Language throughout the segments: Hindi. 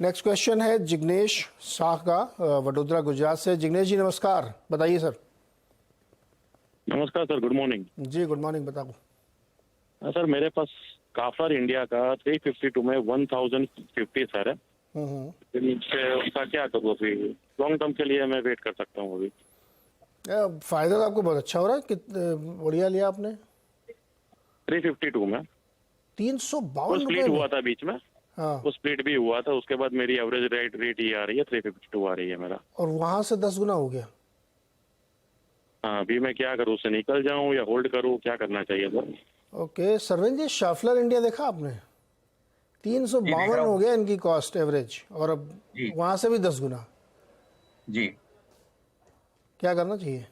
नेक्स्ट क्वेश्चन है जिग्नेश शाह का, वडोदरा गुजरात से। जिग्नेश जी नमस्कार, बताइए सर। नमस्कार सर, गुड मॉर्निंग। जी गुड मॉर्निंग, बताओ। सर मेरे पास काफर इंडिया का 352 में 1050 सर है। उसका क्या करूँ अभी? लॉन्ग टर्म के लिए मैं वेट कर सकता हूँ अभी? फायदा तो आपको बहुत अच्छा हो रहा है, कितने बढ़िया लिया आपने। 352 में 352 स्प्लिट रुपए हुआ था बीच में। हाँ, वो स्प्लिट भी हुआ था, उसके बाद मेरी एवरेज रेट ये आ रही है 352 आ रही है मेरा। और वहां से 10 गुना हो गया। हाँ, अभी मैं क्या करूँ? उससे निकल जाऊँ या होल्ड करूँ? क्या करना चाहिए सर? ओके सरविंद जी, शाफलर इंडिया देखा आपने? जी देख 352 रहा हो हूँ। गया इनकी कॉस्ट एवरेज, और अब जी वहां से भी 10 गुना। जी क्या करना चाहिए?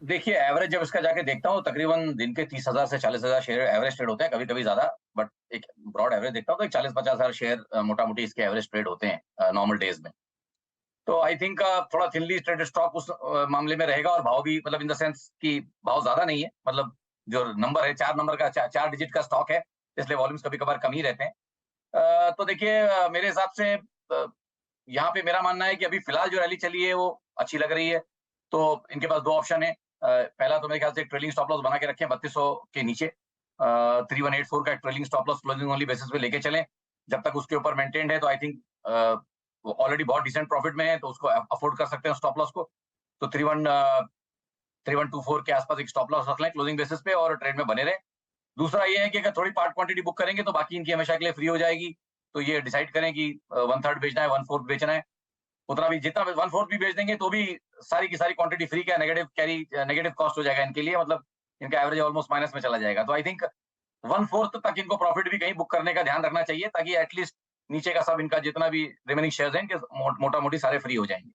देखिए, एवरेज जब इसका जाके देखता हूँ तकरीबन दिन के 30,000 से 40,000 शेयर एवरेज ट्रेड होते हैं, कभी कभी ज्यादा, बट एक ब्रॉड एवरेज देखता हूँ तो 40-50,000 शेयर मोटा मोटी इसके एवरेज ट्रेड होते हैं नॉर्मल डेज में। तो आई थिंक थोड़ा थिनली ट्रेडेड स्टॉक उस मामले में रहेगा, और भाव भी मतलब इन द सेंस कि भाव ज्यादा नहीं है, मतलब जो नंबर है 4 नंबर का, 4 डिजिट का स्टॉक है, इसलिए वॉल्यूम्स कभी कभार कम ही रहते हैं। तो देखिए, मेरे हिसाब से यहाँ पे मेरा मानना है कि अभी फिलहाल जो रैली चली है वो अच्छी लग रही है। तो इनके पास दो ऑप्शन है। पहला तो मेरे ख्याल से एक ट्रेलिंग स्टॉप लॉस बना के रखें 3200 के नीचे। 3184 का एक trailing stop loss closing only basis पे लेके चलें। जब तक उसके ऊपर मेंटेन्ड है तो आई थिंक वो ऑलरेडी बहुत डिसेंट प्रॉफिट में है, तो उसको अफोर्ड कर सकते हैं स्टॉप लॉस को। तो 3124 के आसपास एक स्टॉप लॉस रख लें क्लोजिंग बेसिस पे और ट्रेड में बने रहे। दूसरा ये है कि अगर थोड़ी पार्ट क्वांटिटी बुक करेंगे तो बाकी इनकी हमेशा के लिए फ्री हो जाएगी। तो ये डिसाइड करें कि 1/3 बेचना है, 1/4 बेचना है। उतना भी, जितना 1/4 भी बेच देंगे तो भी सारी की सारी क्वांटिटी फ्री का नेगेटिव कॉस्ट हो जाएगा इनके लिए, मतलब इनका एवरेज ऑलमोस्ट माइनस में चला जाएगा। तो आई थिंक 1/4 तक इनको प्रॉफिट भी कहीं बुक करने का ध्यान रखना चाहिए, ताकि एटलीस्ट नीचे का सब इनका जितना भी रिमेनिंग शेयर्स हैं मोटा मोटी सारे फ्री हो जाएंगे।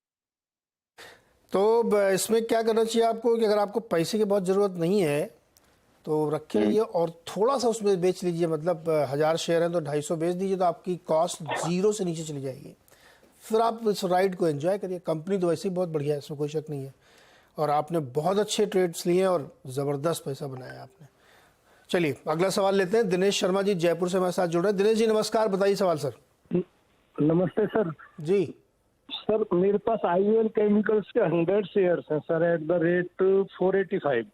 तो इसमें क्या करना चाहिए आपको कि अगर आपको पैसे की बहुत ज़रूरत नहीं है तो रख लीजिए, और थोड़ा सा उसमें बेच लीजिए। मतलब 1000 शेयर हैं तो 250 बेच दीजिए, तो आपकी कॉस्ट 0 से नीचे चली जाएगी। फिर आप इस राइड को एंजॉय करिए। कंपनी तो वैसे ही बहुत बढ़िया है, इसमें कोई शक नहीं है, और आपने बहुत अच्छे ट्रेड्स लिए और ज़बरदस्त पैसा बनाया आपने। चलिए अगला सवाल लेते हैं। दिनेश शर्मा जी जयपुर से हमारे साथ जुड़ रहे हैं। दिनेश जी नमस्कार, बताइए सवाल सर। नमस्ते सर। जी सर मेरे पास आईयूएल केमिकल्स के 100 शेयर्स हैं सर, एट द रेट 485।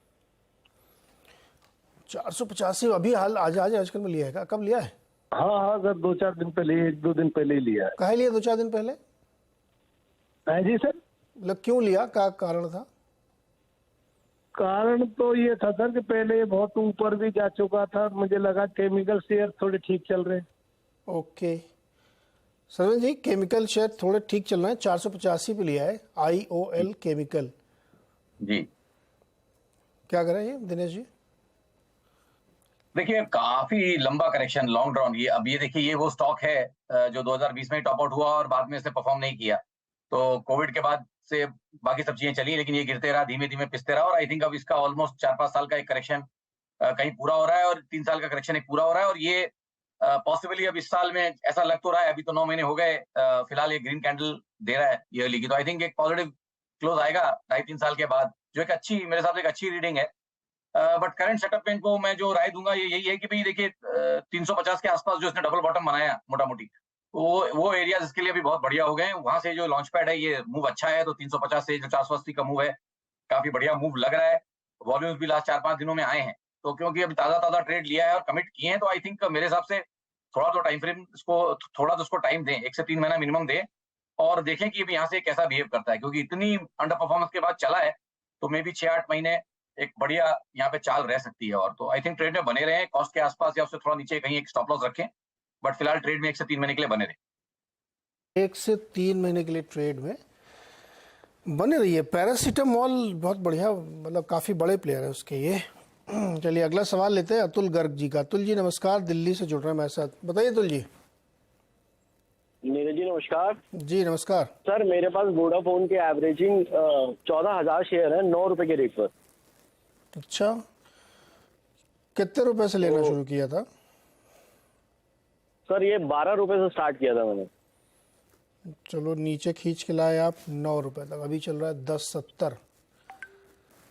485 अभी हाल आज आजकल में लिया है? कब लिया है? हाँ हाँ सर, 2-4 दिन पहले, 1-2 दिन पहले ही लिया है। कहे लिया 2-4 दिन पहले? है जी सर। मतलब क्यों लिया, क्या कारण था? कारण तो ये था सर कि पहले ये बहुत ऊपर भी जा चुका था, मुझे लगा केमिकल शेयर थोड़े ठीक चल रहे हैं। ओके सरविंद जी, केमिकल शेयर थोड़े ठीक चल रहे हैं, 485 पे लिया है IOL केमिकल। जी क्या करें ये दिनेश जी? देखिए, काफी लंबा करेक्शन लॉन्ग ड्रॉन। ये अब ये देखिए, ये वो स्टॉक है जो 2020 में टॉप आउट हुआ और बाद में इसने परफॉर्म नहीं किया। तो कोविड के बाद से बाकी सब चीजें चली, लेकिन ये गिरते रहा, धीमे धीमे पिसते रहा, और आई थिंक अब इसका ऑलमोस्ट 4-5 साल का एक करेक्शन कहीं पूरा हो रहा है, और 3 साल का करेक्शन एक पूरा हो रहा है। और ये पॉसिबली अब इस साल में ऐसा लग तो रहा है, अभी तो 9 महीने हो गए, फिलहाल ये ग्रीन कैंडल दे रहा है ईयरली की। तो आई थिंक एक पॉजिटिव क्लोज आएगा 2.5-3 साल के बाद, जो एक अच्छी, मेरे हिसाब से एक अच्छी रीडिंग है। बट करंट सेटअप में इनको मैं जो राय दूंगा ये यही है कि भाई देखिए, 350 के आसपास जो इसने डबल बॉटम बनाया मोटा मोटी, वो एरिया इसके लिए भी बहुत बढ़िया हो गए। वहां से जो लॉन्च पैड है, ये मूव अच्छा है। तो 350 से जो 480 का मूव है, काफी बढ़िया मूव लग रहा है। वॉल्यूम्स भी लास्ट 4-5 दिनों में आए हैं। तो क्योंकि अभी ताजा ताजा ट्रेड लिया है और कमिट किए हैं, तो आई थिंक मेरे हिसाब से थोड़ा तो टाइम फ्रेम इसको, थोड़ा तो उसको टाइम दें, 1 से 3 महीना मिनिमम दें, और देखें कि यहाँ से कैसा बिहेव करता है। क्योंकि इतनी अंडर परफॉर्मेंस के बाद चला है, तो मे बी 6-8 महीने एक बढ़िया यहाँ पे चाल रह सकती है। और तो आई थिंक ट्रेड में बने रहे, कॉस्ट के आसपास या उससे थोड़ा नीचे कहीं एक स्टॉप लॉस रखें, बट फिलहाल ट्रेड में 1 से 3 महीने के लिए बने रहे। 1 से 3 महीने के लिए ट्रेड में बने रहिए। पैरासीटामोल बहुत बढ़िया, मतलब काफ़ी बड़े प्लेयर है उसके ये। चलिए अगला सवाल लेते हैं अतुल गर्ग जी का। अतुल जी नमस्कार, दिल्ली से जुड़ रहे हैं हमारे साथ। बताइए अतुल जी। नीरज जी नमस्कार। जी नमस्कार सर मेरे पास वोडाफोन के एवरेजिंग 14,000 शेयर है 9 रुपए के रेट पर। अच्छा, कितने रुपए से लेना शुरू किया था? सर ये 12 रुपए से स्टार्ट किया था मैंने। चलो नीचे खींच के लाए आप 9 रुपए तक, अभी चल रहा है 10.70।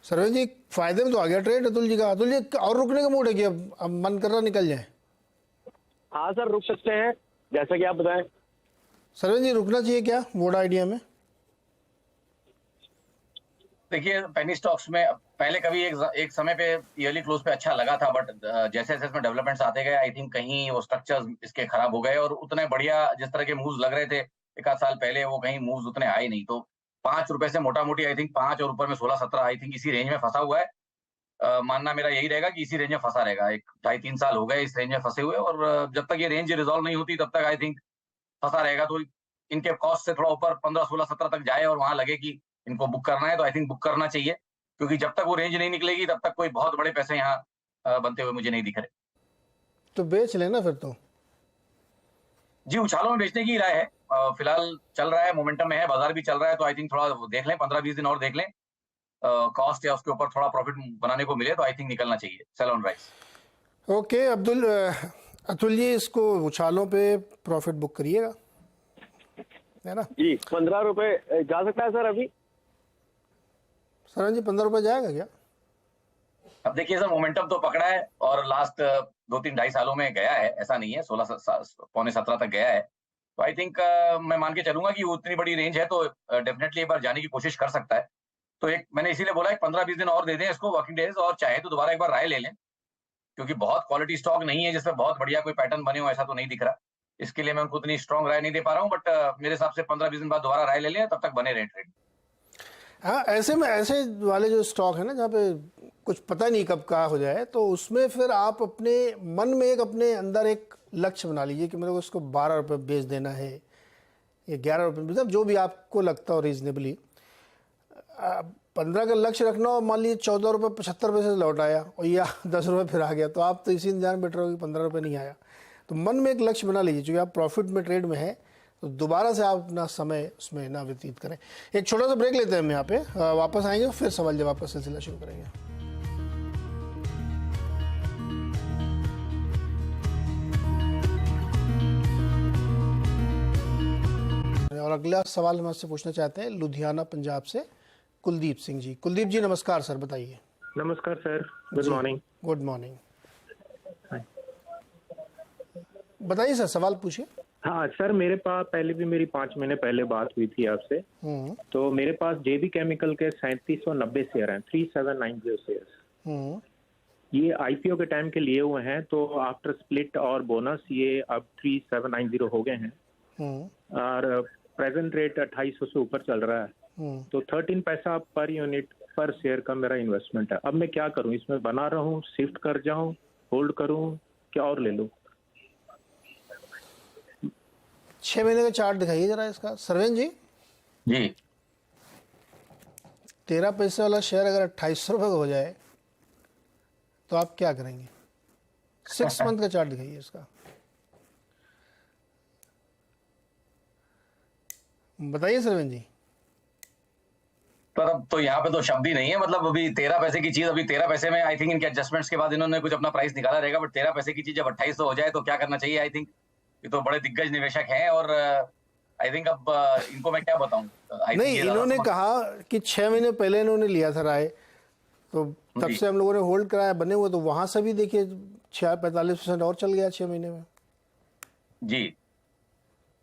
सरवेश जी फायदे में तो आ गया ट्रेड अतुल जी का। अतुल जी और रुकने का मूड है कि अब मन कर रहा निकल जाए? हाँ सर रुक सकते हैं, जैसा कि आप बताएं। सरवन जी रुकना चाहिए क्या वोडा आइडिया में? देखिए पेनी स्टॉक्स में पहले कभी एक समय पे ईयरली क्लोज पे अच्छा लगा था, बट जैसे जैसे इसमें डेवलपमेंट्स आते गए आई थिंक कहीं वो स्ट्रक्चर्स इसके खराब हो गए और उतने बढ़िया जिस तरह के मूव्स लग रहे थे एक आध साल पहले वो कहीं मूव्स उतने आए नहीं। तो 5 रुपए से मोटा मोटी आई थिंक 5 और ऊपर में 16-17 आई थिंक इसी रेंज में फंसा हुआ है। मानना मेरा यही रहेगा कि इसी रेंज में फंसा रहेगा। 2.5-3 साल हो गए इस रेंज में फंसे हुए और जब तक ये रेंज रिजॉल्व नहीं होती तब तक आई थिंक फंसा रहेगा। तो इनके कॉस्ट से थोड़ा ऊपर 15-16-17 तक जाए और वहां लगे कि इनको बुक करना है तो आई थिंक बुक करना चाहिए, क्योंकि जब तक वो रेंज नहीं निकलेगी तब तक कोई बहुत बड़े पैसे यहाँ बनते हुए मुझे नहीं दिख रहे। तो बेच लेना फिर तो। जी उछालों में बेचने की राय है। फिलहाल चल रहा है, मोमेंटम में है, बाजार भी चल रहा है, तो आई थिंक थोड़ा देख लें, 15-20 दिन और देख लें, कॉस्ट या उसके ऊपर थोड़ा प्रॉफिट बनाने को मिले तो आई थिंक निकलना चाहिए, sell on rise. Okay Atul ji, इसको उछालों पे प्रॉफिट बुक करिएगा, है ना? जी 15 रुपए जा सकता है सर अभी? सरवन जी 15 रुपये जाएगा क्या? अब देखिए सर, मोमेंटम तो पकड़ा है और लास्ट 2-3-2.5 सालों में गया है, ऐसा नहीं है, 16-17 तक गया है। तो आई थिंक मैं मान के चलूंगा कि उतनी बड़ी रेंज है तो डेफिनेटली एक बार जाने की कोशिश कर सकता है। तो एक मैंने इसीलिए बोला है 15-20 दिन और दे दें इसको, वर्किंग डेज, और चाहे तो दोबारा एक बार राय ले लें, क्योंकि बहुत क्वालिटी स्टॉक नहीं है जिसमें बहुत बढ़िया कोई पैटर्न बने हो, ऐसा तो नहीं दिख रहा। इसके लिए मैं उनको उतनी स्ट्रॉन्ग राय नहीं दे पा रहा हूँ, बट मेरे हिसाब से 15-20 दिन बाद दोबारा राय ले लें, तब तक बने रहे ट्रेड। हाँ, ऐसे में ऐसे वाले जो स्टॉक है ना जहाँ पे कुछ पता नहीं कब क्या हो जाए, तो उसमें फिर आप अपने मन में अपने अंदर एक लक्ष्य बना लीजिए कि मेरे को इसको 12 रुपये बेच देना है या 11 रुपये, मतलब जो भी आपको लगता हो रीजनेबली। 15 का लक्ष्य रखना और मान लीजिए 14 रुपये 75 पैसे से लौट आया और या 10 रुपये फिर आ गया, तो आप तो इसी इंतजार बैठ रहे हो कि 15 रुपये नहीं आया। तो मन में एक लक्ष्य बना लीजिए, क्योंकि आप प्रॉफिट में ट्रेड में है तो दोबारा से आप अपना समय उसमें ना व्यतीत करें। एक छोटा सा ब्रेक लेते हैं हम यहाँ पे, वापस आएंगे फिर सवाल जवाब का सिलसिला शुरू करेंगे। और अगला सवाल हम आपसे पूछना चाहते हैं लुधियाना पंजाब से कुलदीप सिंह जी। कुलदीप जी नमस्कार सर, बताइए। नमस्कार sir, good morning. Good morning, बताइए सर, सवाल पूछिए। हाँ सर, मेरे पास पहले भी मेरी 5 महीने पहले बात हुई थी आपसे। तो मेरे पास जेबी केमिकल के 3790 शेयर हैं, 3790 शेयर। ये आईपीओ के टाइम के लिए हुए हैं, तो आफ्टर स्प्लिट और बोनस ये अब 3790 हो गए हैं और प्रेजेंट रेट 2800 से ऊपर चल रहा है। तो 13 पैसा पर यूनिट पर शेयर का मेरा इन्वेस्टमेंट है। अब मैं क्या करूं, इसमें बना रहूं, शिफ्ट कर जाऊं, होल्ड करूं, क्या और ले लूं? 6 महीने का चार्ट दिखाइए जरा इसका सरवेन जी। जी 13 पैसे वाला शेयर अगर 2800 रुपये का हो जाए तो आप क्या करेंगे? 6 मंथ का चार्ट दिखाइए इसका, बताइए सरवेन जी। पर अब तो यहाँ पे तो शब्द ही नहीं है, मतलब अभी 13 पैसे की चीज, अभी 13 पैसे में आई थिंक इनके एडजस्टमेंट्स के बाद इन्होंने कुछ अपना प्राइस निकाला रहेगा, बट 13 पैसे की चीज जब 2800 हो जाए तो क्या करना चाहिए? आई थिंक ये तो बड़े दिग्गज निवेशक हैं और आई थिंक अब इनको मैं क्या बताऊं। नहीं, इन्होंने कहा कि 6 महीने पहले इन्होंने लिया था राय, तो तब से हम लोगों ने होल्ड कराया, बने हुए, तो वहां से भी देखिए 45% और चल गया 6 महीने में। जी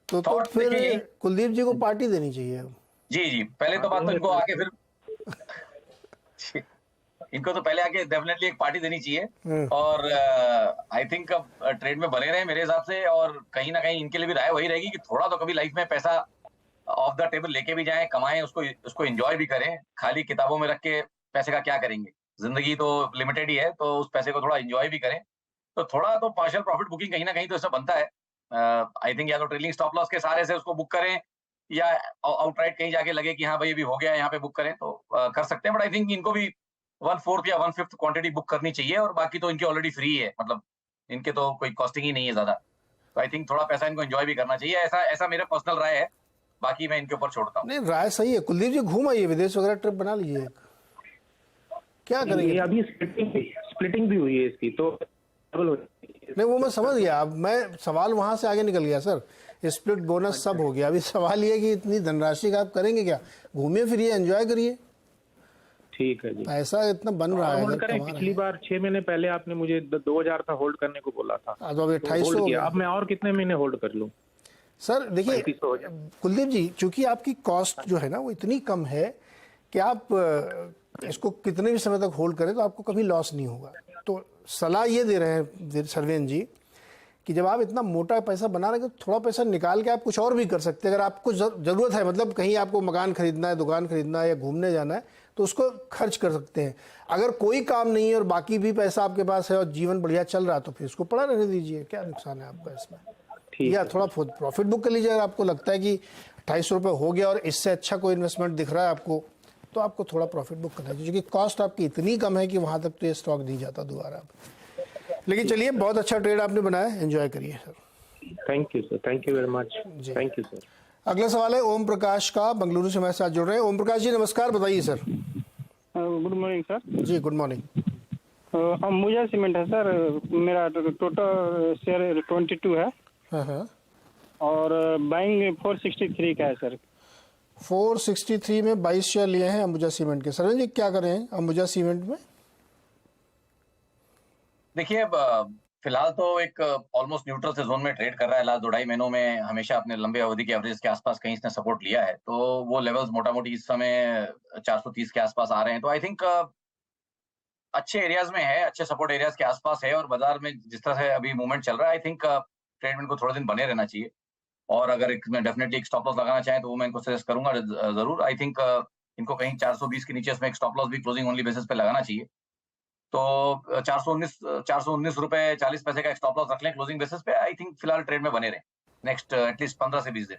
तो फिर कुलदीप जी को पार्टी देनी चाहिए। जी पहले तो बात तो इनको आके फिर इनको तो पहले आके डेफिनेटली एक पार्टी देनी चाहिए और आई थिंक अब ट्रेड में बने रहे मेरे हिसाब से, और कहीं ना कहीं इनके लिए भी राय वही रहेगी कि थोड़ा तो कभी लाइफ में पैसा ऑफ द टेबल लेके भी जाएं, कमाएं, उसको एंजॉय भी करें। खाली किताबों में रख के पैसे का क्या करेंगे? जिंदगी तो लिमिटेड ही है, तो उस पैसे को थोड़ा एंजॉय भी करें। तो थोड़ा तो पार्शियल प्रॉफिट बुकिंग कहीं ना कहीं तो इससे बनता है। आई थिंक या तो ट्रेलिंग स्टॉप लॉस के सहारे से उसको बुक करें या आउटराइट कहीं जाके लगे कि हाँ भाई अभी हो गया, यहाँ पे बुक करें तो कर सकते हैं। बट आई थिंक इनको भी 1/4 या 1/5 क्वांटिटी बुक करनी चाहिए, और बाकी तो इनके ऑलरेडी फ्री है, मतलब इनके तो कोई कॉस्टिंग ही नहीं है ज्यादा। तो आई थिंक थोड़ा पैसा इनको एंजॉय भी करना चाहिए, ऐसा मेरा पर्सनल राय है। बाकी मैं इनके ऊपर छोड़ता हूँ। नहीं, राय सही है। कुलदीप जी घूम आइए, विदेश वगैरह ट्रिप बना लीजिए, क्या करेंगे? अभी स्प्लिटिंग भी हुई है इसकी, तो नहीं वो मैं समझ गया, अब मैं सवाल वहां से आगे निकल गया सर। स्प्लिट बोनस सब हो गया, अभी सवाल ये कि इतनी धनराशि का आप करेंगे क्या? घूमिए फिरिए, एंजॉय करिए। ठीक है जी, पैसा इतना बन रहा है। होल्ड करें। पिछली बार 6 महीने पहले आपने मुझे 2000 था होल्ड करने को बोला था, तो अभी 2800 अब मैं और कितने महीने होल्ड कर लूं? सर देखिए 3500 हो जाए। कुलदीप जी, चूंकि आपकी कॉस्ट जो है ना वो इतनी कम है कि आप इसको कितने भी समय तक होल्ड करें तो आपको कभी लॉस नहीं होगा। तो सलाह ये दे रहे हैं सर्वेन जी कि जब आप इतना मोटा पैसा बना रहे हैं तो थोड़ा पैसा निकाल के आप कुछ और भी कर सकते हैं। अगर आपको ज़रूरत है, मतलब कहीं आपको मकान खरीदना है, दुकान खरीदना है या घूमने जाना है, तो उसको खर्च कर सकते हैं। अगर कोई काम नहीं है और बाकी भी पैसा आपके पास है और जीवन बढ़िया चल रहा है तो फिर उसको पड़ा रहने दीजिए, क्या नुकसान है आपका इसमें। ठीक या है। थोड़ा प्रॉफिट बुक कर लीजिए। अगर आपको लगता है कि 250 रुपये हो गया और इससे अच्छा कोई इन्वेस्टमेंट दिख रहा है आपको, तो आपको थोड़ा प्रॉफिट बुक करना चाहिए, क्योंकि कॉस्ट आपकी इतनी कम है कि वहाँ तक तो ये स्टॉक नहीं जाता दोबारा। लेकिन चलिए, बहुत अच्छा ट्रेड आपने बनाया, एंजॉय करिए sir. Thank you sir, thank you very much, जी। Thank you sir. अगला सवाल है ओम प्रकाश का, बेंगलुरु से हमारे साथ जुड़ रहे हैं। ओम प्रकाश जी नमस्कार, बताइए सर। Good morning sir. जी गुड मॉर्निंग। अंबुजा सीमेंट है सर, मेरा टोटल शेयर 22 है हाँ, और बाइंग 463 का है सर। 463 में 22 शेयर लिए हैं अंबुजा सीमेंट के। सरवन जी क्या करें अंबुजा सीमेंट में? देखिए, अब फिलहाल तो एक ऑलमोस्ट न्यूट्रल से जोन में ट्रेड कर रहा है। लास्ट 2-2.5 महीनों में हमेशा अपने लंबे अवधि के एवरेज के आसपास कहीं इसने सपोर्ट लिया है, तो वो लेवल्स मोटा मोटी इस समय 430 के आसपास आ रहे हैं। तो आई थिंक अच्छे एरियाज में है, अच्छे सपोर्ट एरियाज के आसपास है, और बाजार में जिस तरह से अभी मूवमेंट चल रहा है, आई थिंक ट्रेड में इनको थोड़े दिन बने रहना चाहिए। और अगर इसमें डेफिनेटली एक स्टॉप लॉस लगाना चाहें तो वो मैं इनको सजेस्ट करूंगा जरूर। आई थिंक इनको कहीं 420 के नीचे इसमें एक स्टॉप लॉस भी क्लोजिंग ओनली बेसिस पे लगाना चाहिए। तो 419 रुपए 40 पैसे का एक स्टॉप लॉस रख लें क्लोजिंग बेसिस पे। आई थिंक फिलहाल ट्रेड में बने रहे नेक्स्ट एटलीस्ट 15 से 20 दिन।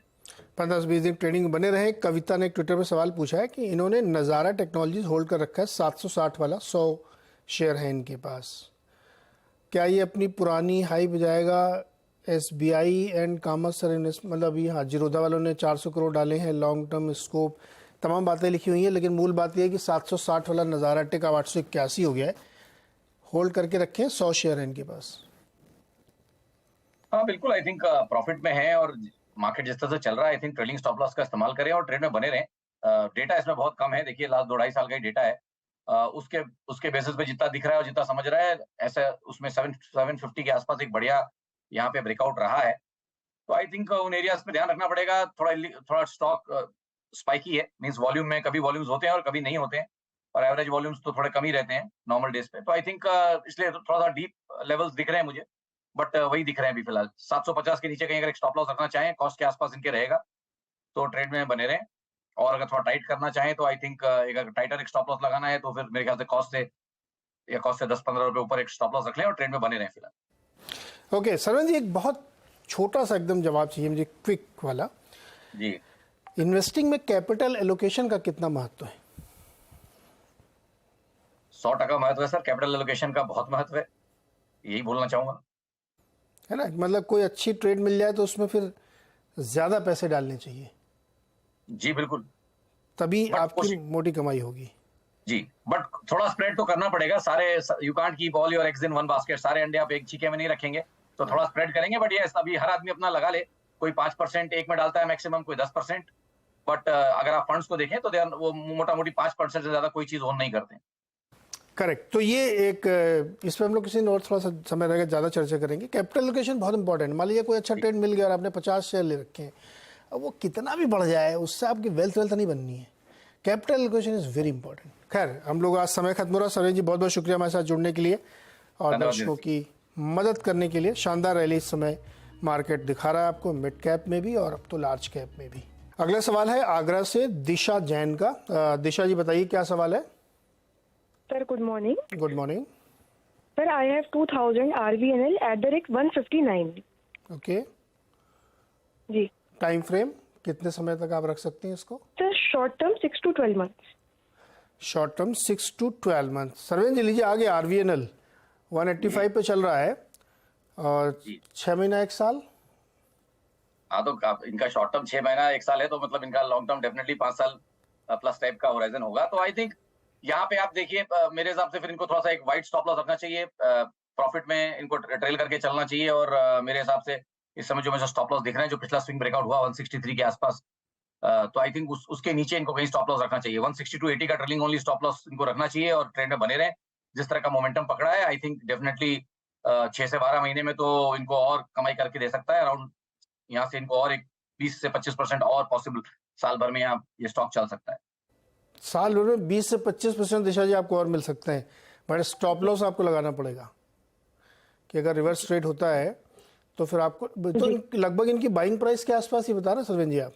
15 से 20 दिन ट्रेडिंग बने रहे। कविता ने ट्विटर पर सवाल पूछा है कि इन्होंने नज़ारा टेक्नोलॉजीज होल्ड कर रखा है, 760 वाला, 100 शेयर है इनके पास। क्या ये अपनी पुरानी हाई बजाएगा? SBI एंड कॉमर्स सर मतलब अभी हाँ, जीरोधा वालों ने 400 करोड़ डाले हैं, लॉन्ग टर्म स्कोप, तमाम बातें लिखी हुई हैं, लेकिन मूल बात यह है कि 760 वाला नज़ारा टेक अब 881 हो गया है। होल्ड करके रखें, 100 शेयर है इनके पास। हाँ बिल्कुल, आई थिंक प्रॉफिट में है और मार्केट जिस तरह से चल रहा है, I think trading stop loss का इस्तेमाल करें और ट्रेड में बने रहें। डेटा इसमें बहुत कम है, देखिए लास्ट 2-2.5 साल का ही डेटा है। उसके बेसिस पे जितना दिख रहा है और जितना समझ रहा है, ऐसा उसमें 750 के आसपास एक बढ़िया यहाँ पे ब्रेकआउट रहा है। तो आई थिंक उन एरियाज पे ध्यान रखना पड़ेगा। थोड़ा स्टॉक स्पाइकी है, मींस वॉल्यूम में कभी वॉल्यूम्स होते हैं और कभी नहीं होते हैं, और एवरेज वॉल्यूम्स तो थोड़े कम ही रहते हैं नॉर्मल डेज पे। तो आई थिंक इसलिए थोड़ा सा डीप लेवल्स दिख रहे हैं मुझे, बट वही दिख रहे हैं अभी फिलहाल। 750 के नीचे कहीं अगर एक स्टॉप लॉस रखना चाहें, कॉस्ट के आसपास इनके रहेगा, तो ट्रेड में बने रहें। और अगर थोड़ा टाइट करना चाहें तो आई थिंक अगर टाइटर एक स्टॉप लॉस लगाना है तो फिर मेरे ख्याल से कॉस्ट से 10-15 रुपए ऊपर एक स्टॉप लॉस रख लें और ट्रेड में बने रहें फिलहाल। ओके सरवन जी, एक बहुत छोटा सा एकदम जवाब चाहिए मुझे, क्विक वाला जी। इन्वेस्टिंग में कैपिटल एलोकेशन का कितना महत्व है? 100% महत्व है सर, कैपिटल एलोकेशन का बहुत महत्व है, यही बोलना चाहूंगा। है ना, मतलब कोई अच्छी ट्रेड मिल जाए तो उसमें फिर ज्यादा पैसे डालने चाहिए, जी बिल्कुल, तभी But आपकी मोटी कमाई होगी। जी। बट थोड़ा स्प्रेड तो करना पड़ेगा। सारे you can't keep all your eggs in one basket, सारे अंडे आप एक छीके में नहीं रखेंगे, तो थोड़ा स्प्रेड करेंगे। बट ये अभी हर आदमी अपना लगा ले, कोई 5% एक में डालता है मैक्सिमम, कोई 10%। बट अगर आप फंड्स को देखें तो वो मोटा मोटी 5% से ज्यादा कोई चीज ओन नहीं करते। करेक्ट। तो ये एक इस पर हम लोग किसी दिन और थोड़ा सा समय रहेगा ज़्यादा चर्चा करेंगे। कैपिटल एलोकेशन बहुत इंपॉर्टेंट है। मान लीजिए कोई अच्छा ट्रेड मिल गया और आपने 50 शेयर ले रखे हैं, अब वो कितना भी बढ़ जाए उससे आपकी वेल्थ नहीं बननी है। Capital allocation is very important. खैर, हम लोग आज समय खत्म हो रहा। सरवीन जी बहुत बहुत शुक्रिया हमारे साथ जुड़ने के लिए और दर्शकों की मदद करने के लिए। शानदार रैली इस समय मार्केट दिखा रहा है आपको, मिड कैप में भी और अब तो लार्ज कैप में भी। अगला सवाल है आगरा से दिशा जैन का। दिशा जी बताइए क्या सवाल है? Sir, good morning. Good morning. Sir, I have 2000 RVNL at the rate 159. Okay, जी टाइम फ्रेम कितने समय तक आप रख सकते हैं इसको? Sir, short term 6 to 12 months. Short term 6 to 12 month. Sarvan ji लीजिए आगे, RVNL 185 पे चल रहा है और 6 महीना 1 साल। हाँ, तो इनका शॉर्ट टर्म 6 महीना 1 साल है, तो मतलब इनका लॉन्ग टर्म डेफिनेटली 5 साल प्लस टाइप का होराइजन होगा। तो आई थिंक यहाँ पे आप देखिए, मेरे हिसाब से फिर इनको थोड़ा सा एक वाइड स्टॉप लॉस रखना चाहिए। प्रॉफिट में इनको ट्रेल करके चलना चाहिए, और मेरे हिसाब से इस समय जो मुझे स्टॉप लॉस दिख रहे हैं, जो पिछला स्विंग ब्रेकआउट हुआ 163 के आसपास, तो आई थिंक उसके नीचे इनको कहीं स्टॉप लॉस रखना चाहिए। 160 to 80 का ट्रेलिंग ओनली स्टॉप लॉस इनको रखना चाहिए और ट्रेंड में बने रहे। जिस तरह का मोमेंटम पकड़ा है, आई थिंक डेफिनेटली 6 से 12 महीने में तो इनको और कमाई करके दे सकता है। अराउंड यहाँ से इनको और एक 20 से 25% और पॉसिबल साल भर में यहाँ ये स्टॉक चल सकता है। साल भर में 20 से 25% दिशा जी आपको और मिल सकते हैं, बट स्टॉप लॉस आपको लगाना पड़ेगा कि अगर रिवर्स ट्रेड होता है तो फिर आपको तो लगभग इनकी बाइंग प्राइस के आसपास ही बता रहे सरवीन जी आप?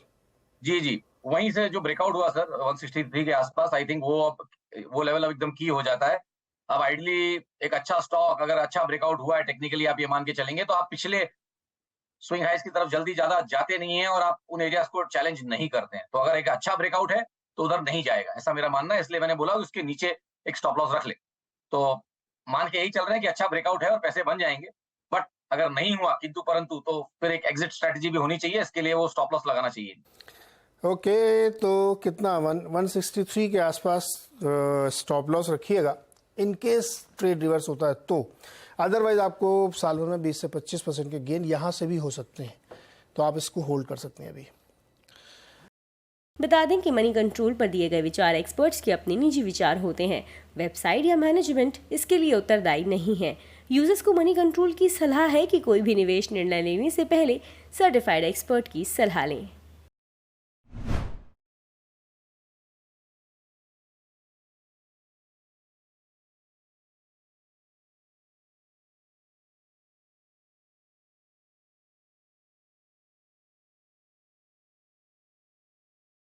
जी, वहीं से जो ब्रेकआउट हुआ सर 163 के आसपास, आई थिंक वो लेवल अब एकदम की हो जाता है। अब आइडली एक अच्छा स्टॉक अगर अच्छा ब्रेकआउट हुआ है टेक्निकली, आप ये मान के चलेंगे तो आप पिछले स्विंग हाइस की तरफ जल्दी ज्यादा जाते नहीं है और आप उन एरियाज को चैलेंज नहीं करते हैं। तो अगर एक अच्छा ब्रेकआउट है तो उधर नहीं जाएगा, ऐसा मेरा मानना है। इसलिए मैंने बोला उसके नीचे एक स्टॉप लॉस रख ले। तो मान के यही चल रहे हैं कि अच्छा ब्रेकआउट है और पैसे बन जाएंगे, बट अगर नहीं हुआ किंतु परंतु तो फिर एक एग्जिट स्ट्रेटजी भी होनी चाहिए, इसके लिए वो स्टॉप लॉस लगाना चाहिए। ओके, तो कितना 163 के आसपास स्टॉप लॉस रखिएगा इन केस ट्रेड रिवर्स होता है तो। अदरवाइज आपको साल भर में 20 से 25% के गेन यहाँ से भी हो सकते हैं, तो आप इसको होल्ड कर सकते हैं अभी। बता दें कि मनी कंट्रोल पर दिए गए विचार एक्सपर्ट्स के अपने निजी विचार होते हैं। वेबसाइट या मैनेजमेंट इसके लिए उत्तरदायी नहीं है। यूजर्स को मनी कंट्रोल की सलाह है कि कोई भी निवेश निर्णय लेने से पहले सर्टिफाइड एक्सपर्ट की सलाह लें।